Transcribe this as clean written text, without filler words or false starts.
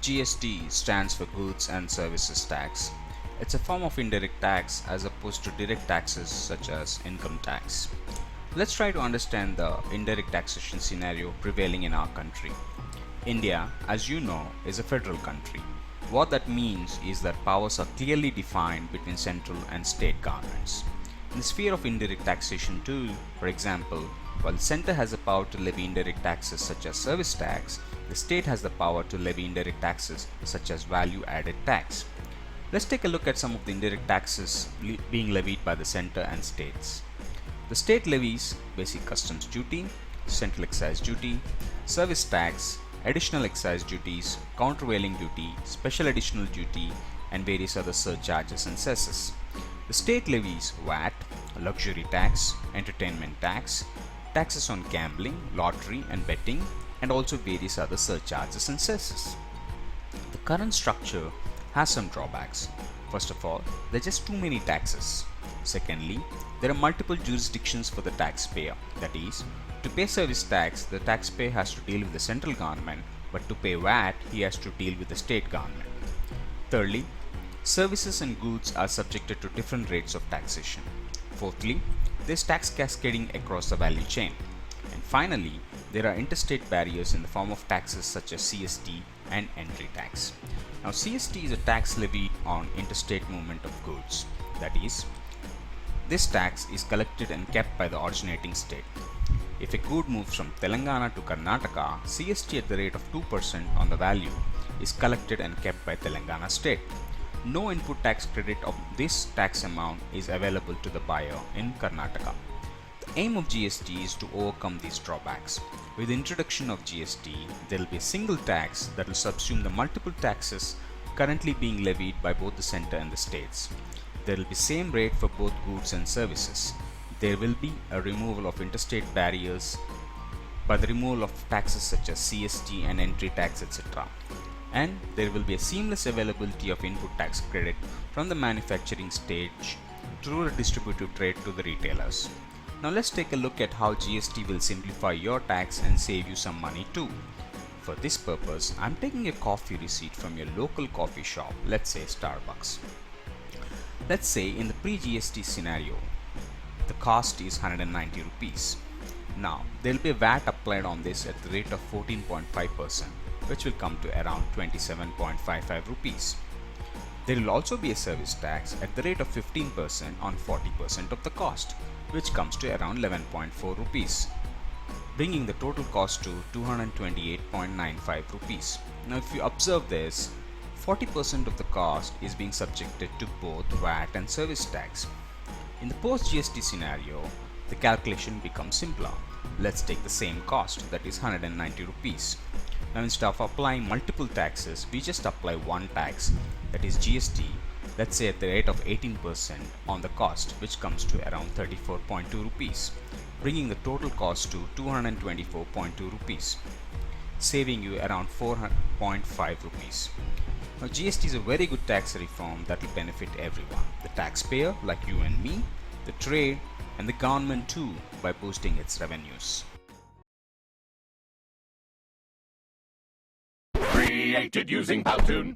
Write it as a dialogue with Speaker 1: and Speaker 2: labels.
Speaker 1: GST stands for Goods and Services Tax. It's a form of indirect tax as opposed to direct taxes such as income tax. Let's try to understand the indirect taxation scenario prevailing in our country. India, as you know, is a federal country. What that means is that powers are clearly defined between central and state governments. In the sphere of indirect taxation too, for example, while the center has the power to levy indirect taxes such as service tax, the state has the power to levy indirect taxes such as value added tax. Let's take a look at some of the indirect taxes being levied by the center and states. The state levies basic customs duty, central excise duty, service tax, additional excise duties, countervailing duty, special additional duty, and various other surcharges and cesses. The state levies VAT, luxury tax, entertainment tax, taxes on gambling, lottery and betting, and also various other surcharges and cesses. The current structure has some drawbacks. First of all, there are just too many taxes. Secondly, there are multiple jurisdictions for the taxpayer. That is, to pay service tax, the taxpayer has to deal with the central government, but to pay VAT, he has to deal with the state government. Thirdly, services and goods are subjected to different rates of taxation. Fourthly, there is tax cascading across the value chain. And finally, there are interstate barriers in the form of taxes such as CST and entry tax. Now, CST is a tax levied on interstate movement of goods. That is, this tax is collected and kept by the originating state. If a good moves from Telangana to Karnataka, CST at the rate of 2% on the value is collected and kept by Telangana state. No input tax credit of this tax amount is available to the buyer in Karnataka. The aim of GST is to overcome these drawbacks. With the introduction of GST, there will be a single tax that will subsume the multiple taxes currently being levied by both the center and the states. There will be same rate for both goods and services. There will be a removal of interstate barriers by the removal of taxes such as CST and entry tax, etc. And there will be a seamless availability of input tax credit from the manufacturing stage through a distributive trade to the retailers. Now let's take a look at how GST will simplify your tax and save you some money too. For this purpose, I'm taking a coffee receipt from your local coffee shop, let's say Starbucks. Let's say in the pre-GST scenario, the cost is 190 rupees. Now, there will be a VAT applied on this at the rate of 14.5%, which will come to around 27.55 rupees. There will also be a service tax at the rate of 15% on 40% of the cost, which comes to around 11.4 rupees, bringing the total cost to 228.95 rupees. Now, if you observe this, 40% of the cost is being subjected to both VAT and service tax. In the post-GST scenario, the calculation becomes simpler. Let's take the same cost, that is 190 rupees. Now, instead of applying multiple taxes, we just apply one tax, that is GST, let's say at the rate of 18% on the cost, which comes to around 34.2 rupees, bringing the total cost to 224.2 rupees, saving you around 4.5 rupees. Now, GST is a very good tax reform that will benefit everyone, the taxpayer like you and me, the trade, and the government too, by boosting its revenues.
Speaker 2: Created using Powtoon.